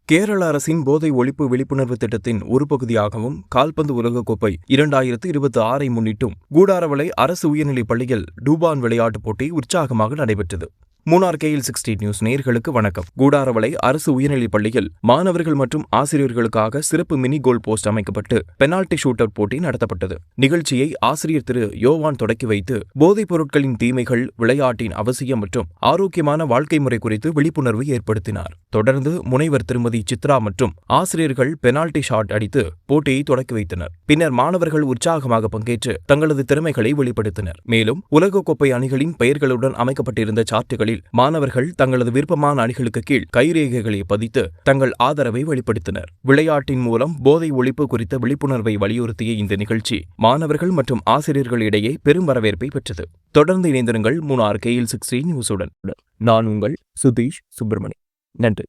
கேரள அரசின் போதை ஒழிப்பு விழிப்புணர்வு திட்டத்தின் ஒரு பகுதியாகவும் கால்பந்து உலகக்கோப்பை 2026 முன்னிட்டும் கூடாரவளை அரசு உயர்நிலைப் பள்ளியில் டூபான் விளையாட்டுப் போட்டி உற்சாகமாக நடைபெற்றது. மூணார் KL60 நியூஸ் நேயர்களுக்கு வணக்கம். கூடாரவளை அரசு உயர்நிலைப் பள்ளியில் மாணவர்கள் மற்றும் ஆசிரியர்களுக்காக சிறப்பு மினி கோல் போஸ்ட் அமைக்கப்பட்டு பெனால்டி ஷூட் அவுட் போட்டி நடத்தப்பட்டது. நிகழ்ச்சியை ஆசிரியர் திரு யோவான் தொடக்கி வைத்து போதைப் பொருட்களின் தீமைகள், விளையாட்டின் அவசியம் மற்றும் ஆரோக்கியமான வாழ்க்கை முறை குறித்து விழிப்புணர்வு ஏற்படுத்தினார். தொடர்ந்து முனைவர் திருமதி சித்ரா மற்றும் ஆசிரியர்கள் பெனால்டி ஷாட் அடித்து போட்டியை தொடக்கி வைத்தனர். பின்னர் மாணவர்கள் உற்சாகமாக பங்கேற்று தங்களது திறமைகளை வெளிப்படுத்தினர். மேலும் உலகக்கோப்பை அணிகளின் பெயர்களுடன் அமைக்கப்பட்டிருந்த சார்ட்டுகளில் மாணவர்கள் தங்களது விருப்பமான அணிகளுக்கு கீழ் கைரேகைகளை பதித்து தங்கள் ஆதரவை வெளிப்படுத்தினர். விளையாட்டின் மூலம் போதை ஒழிப்பு குறித்த விழிப்புணர்வை வலியுறுத்திய இந்த நிகழ்ச்சி மாணவர்கள் மற்றும் ஆசிரியர்களிடையே பெரும் வரவேற்பை பெற்றது. தொடர்ந்து இணைந்திருங்கள் மூணார் KL60 நியூஸுடன். நான் உங்கள் சுதீஷ் சுப்பிரமணி. நன்றி.